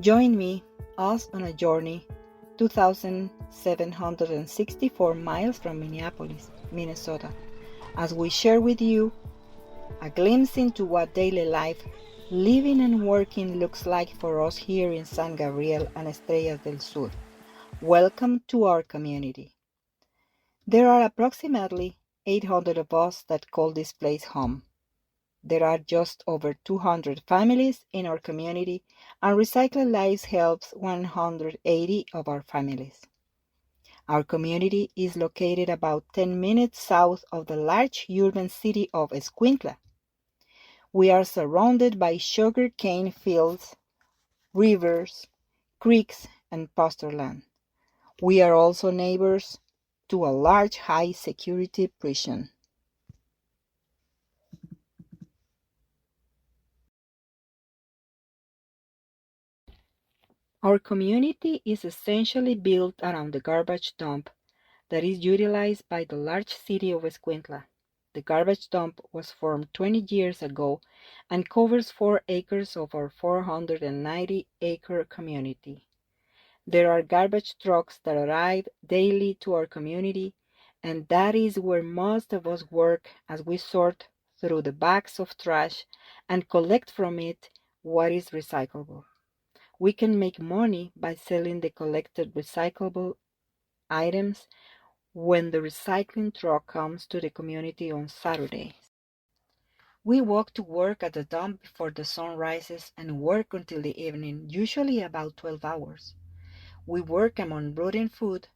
Join me, us on a journey 2,764 miles from Minneapolis, Minnesota, as we share with you a glimpse into what daily life, living and working looks like for us here in San Gabriel and Estrellas del Sur. Welcome to our community. There are approximately 800 of us that call this place home. There are just over 200 families in our community, and Recycled Lives helps 180 of our families. Our community is located about 10 minutes south of the large urban city of Escuintla. We are surrounded by sugar cane fields, rivers, creeks, and pasture land. We are also neighbors to a large high-security prison. Our community is essentially built around the garbage dump that is utilized by the large city of Escuintla. The garbage dump was formed 20 years ago and covers 4 acres of our 490-acre community. There are garbage trucks that arrive daily to our community, and that is where most of us work as we sort through the bags of trash and collect from it what is recyclable. We can make money by selling the collected recyclable items when the recycling truck comes to the community on Saturdays. We walk to work at the dump before the sun rises and work until the evening, usually about 12 hours. We work among rotting food,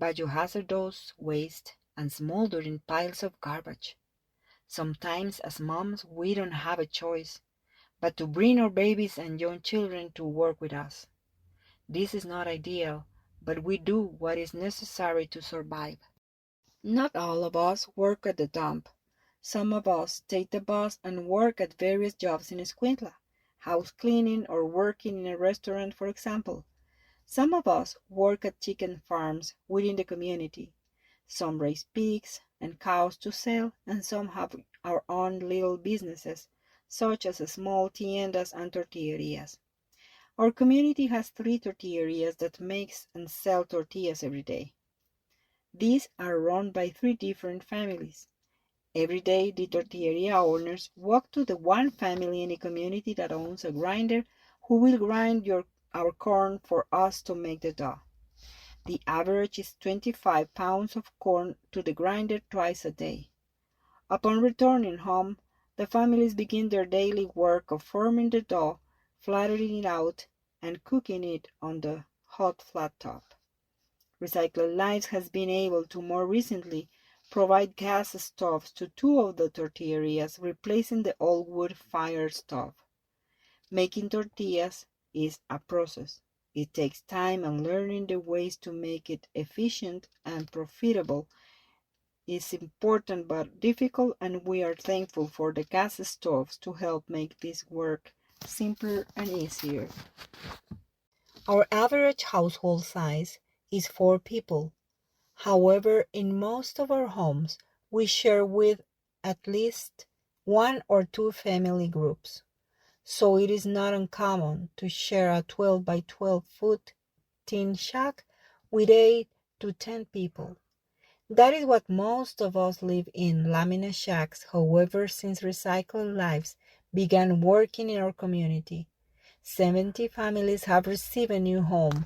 biohazardous waste, and smoldering piles of garbage. Sometimes, as moms, we don't have a choice but to bring our babies and young children to work with us. This is not ideal, but we do what is necessary to survive. Not all of us work at the dump. Some of us take the bus and work at various jobs in Escuintla, house cleaning or working in a restaurant, for example. Some of us work at chicken farms within the community. Some raise pigs and cows to sell, and some have our own little businesses, such as small tiendas and tortillerias. Our community has 3 tortillerias that makes and sell tortillas every day. These are run by 3 different families. Every day, the tortilleria owners walk to the one family in the community that owns a grinder who will grind our corn for us to make the dough. The average is 25 pounds of corn to the grinder twice a day. Upon returning home, the families begin their daily work of forming the dough, flattening it out, and cooking it on the hot flat top. Recycled Lives has been able to more recently provide gas stoves to 2 of the tortillerias, replacing the old wood-fired stove. Making tortillas is a process. It takes time, and learning the ways to make it efficient and profitable is important but difficult, and we are thankful for the gas stoves to help make this work simpler and easier. Our average household size is 4 people. However, in most of our homes, we share with at least 1 or 2 family groups. So it is not uncommon to share a 12 by 12 foot tin shack with 8 to 10 people. That is what most of us live in, lamina shacks. However, since Recycled Lives began working in our community, 70 families have received a new home,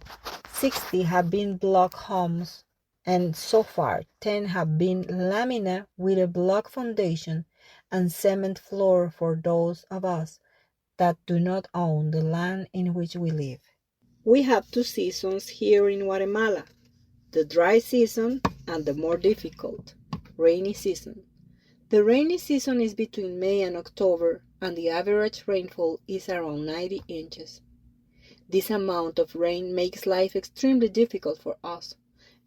60 have been block homes, and so far 10 have been lamina with a block foundation and cement floor for those of us that do not own the land in which we live. We have 2 seasons here in Guatemala, the dry season and the more difficult, rainy season. The rainy season is between May and October, and the average rainfall is around 90 inches. This amount of rain makes life extremely difficult for us,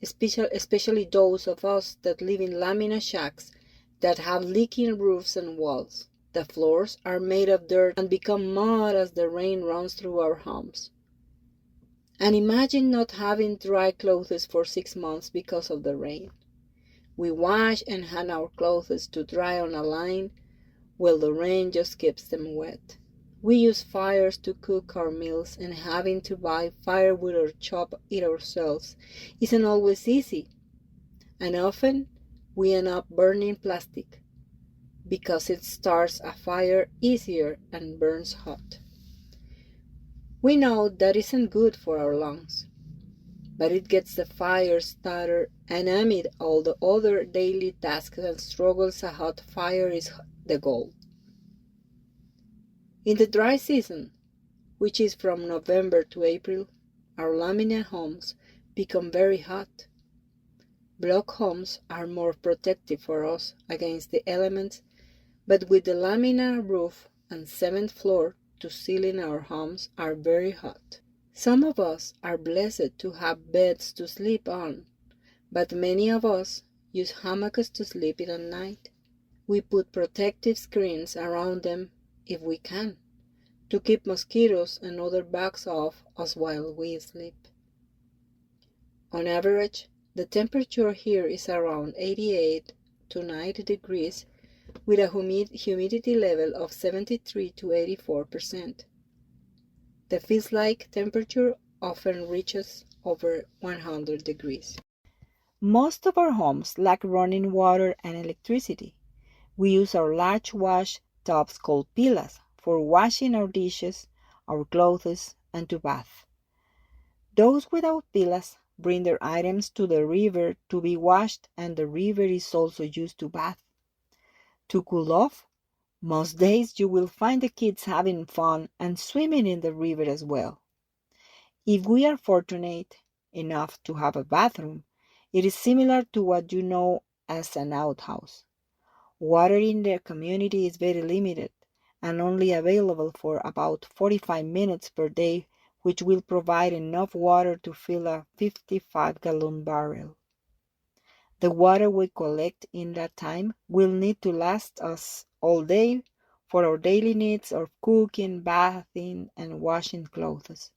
especially those of us that live in lamina shacks that have leaking roofs and walls. The floors are made of dirt and become mud as the rain runs through our homes. And imagine not having dry clothes for 6 months because of the rain. We wash and hang our clothes to dry on a line while the rain just keeps them wet. We use fires to cook our meals, and having to buy firewood or chop it ourselves isn't always easy, and often we end up burning plastic because it starts a fire easier and burns hot. We know that isn't good for our lungs, but it gets the fire started, and amid all the other daily tasks and struggles, a hot fire is the goal. In the dry season, which is from November to April, our laminate homes become very hot. Block homes are more protective for us against the elements, but with the laminate roof and cement floor to ceiling, our homes are very hot. Some of us are blessed to have beds to sleep on, but many of us use hammocks to sleep in at night. We put protective screens around them if we can, to keep mosquitoes and other bugs off us while we sleep. On average, the temperature here is around 88 to 90 degrees with a humidity level of 73 to 84%. The feels-like temperature often reaches over 100 degrees. Most of our homes lack running water and electricity. We use our large wash tubs called pilas for washing our dishes, our clothes, and to bath. Those without pilas bring their items to the river to be washed, and the river is also used to bath. To cool off, most days you will find the kids having fun and swimming in the river as well. If we are fortunate enough to have a bathroom, it is similar to what you know as an outhouse. Water in the community is very limited and only available for about 45 minutes per day, which will provide enough water to fill a 55-gallon barrel. The water we collect in that time will need to last us all day for our daily needs of cooking, bathing, and washing clothes.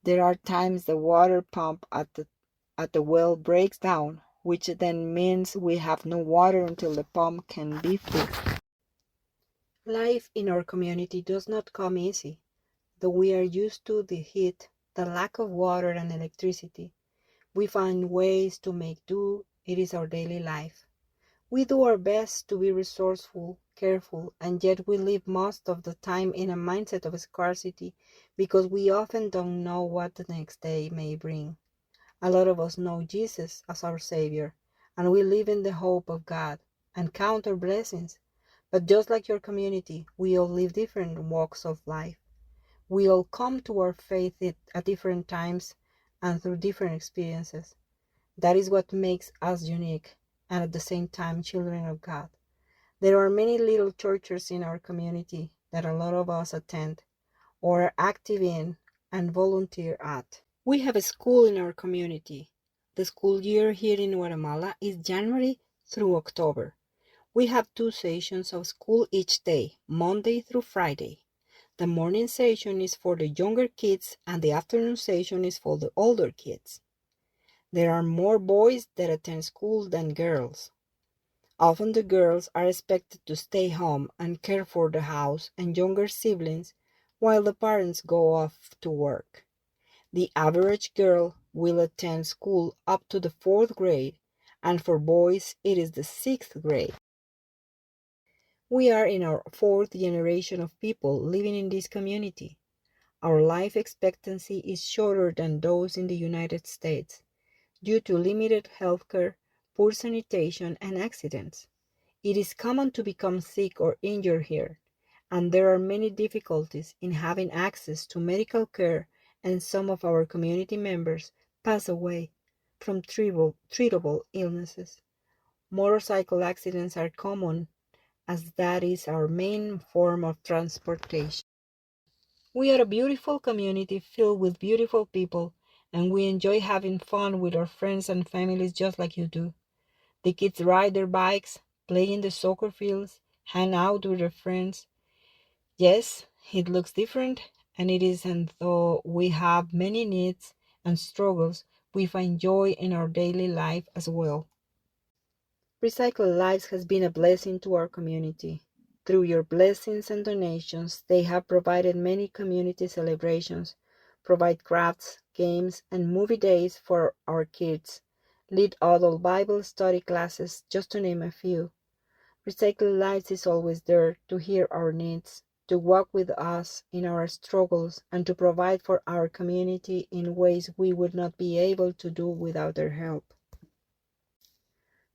There are times the water pump at the well breaks down, which then means we have no water until the pump can be fixed. Life in our community does not come easy, though we are used to the heat, the lack of water and electricity. We find ways to make do. It is our daily life. We do our best to be resourceful, careful, and yet we live most of the time in a mindset of scarcity because we often don't know what the next day may bring. A lot of us know Jesus as our Savior, and we live in the hope of God and count our blessings. But just like your community, we all live different walks of life. We all come to our faith at different times and through different experiences. That is what makes us unique and at the same time children of God. There are many little churches in our community that a lot of us attend or are active in and volunteer at. We have a school in our community. The school year here in Guatemala is January through October. We have 2 sessions of school each day, Monday through Friday. The morning session is for the younger kids and the afternoon session is for the older kids. There are more boys that attend school than girls. Often the girls are expected to stay home and care for the house and younger siblings while the parents go off to work. The average girl will attend school up to the 4th grade, and for boys it is the 6th grade. We are in our 4th generation of people living in this community. Our life expectancy is shorter than those in the United States due to limited healthcare, poor sanitation, and accidents. It is common to become sick or injured here, and there are many difficulties in having access to medical care, and some of our community members pass away from treatable illnesses. Motorcycle accidents are common as that is our main form of transportation. We are a beautiful community filled with beautiful people, and we enjoy having fun with our friends and families just like you do. The kids ride their bikes, play in the soccer fields, hang out with their friends. Yes, it looks different, and it is, and though we have many needs and struggles, we find joy in our daily life as well. Recycle Lives has been a blessing to our community. Through your blessings and donations, they have provided many community celebrations, provide crafts, games, and movie days for our kids, lead adult Bible study classes, just to name a few. Recycled Lives is always there to hear our needs, to walk with us in our struggles, and to provide for our community in ways we would not be able to do without their help.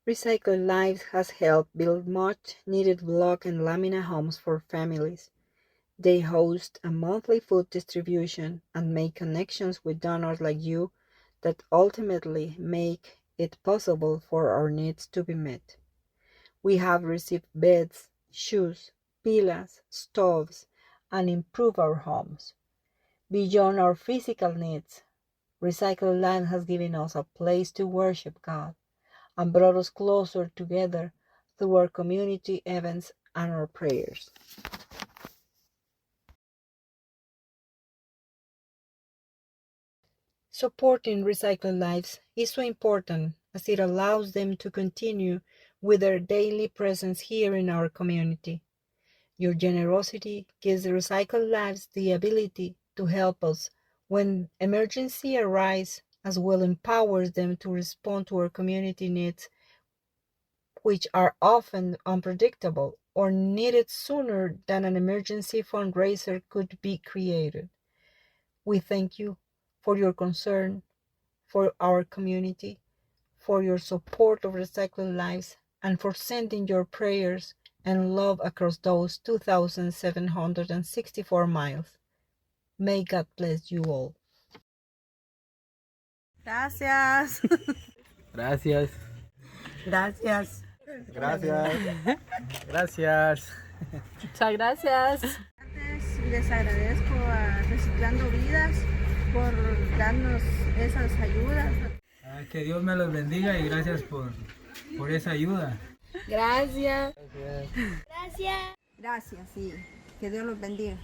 Recycled Lives has helped build much needed block and lamina homes for families. They host a monthly food distribution and make connections with donors like you that ultimately make it possible for our needs to be met. We have received beds, shoes, pillows, stoves, and improved our homes. Beyond our physical needs, Recycled Land has given us a place to worship God and brought us closer together through our community events and our prayers. Supporting Recycled Lives is so important as it allows them to continue with their daily presence here in our community. Your generosity gives Recycled Lives the ability to help us when emergency arises, as well empowers them to respond to our community needs, which are often unpredictable or needed sooner than an emergency fundraiser could be created. We thank you for your concern for our community, for your support of Recycled Lives, and for sending your prayers and love across those 2,764 miles. May God bless you all. Gracias. Gracias. Gracias. Gracias. Gracias. Muchas gracias. Les agradezco a Reciclando Vidas por darnos esas ayudas. Que Dios me los bendiga y gracias por esa ayuda. Gracias. Gracias, sí. Que Dios los bendiga.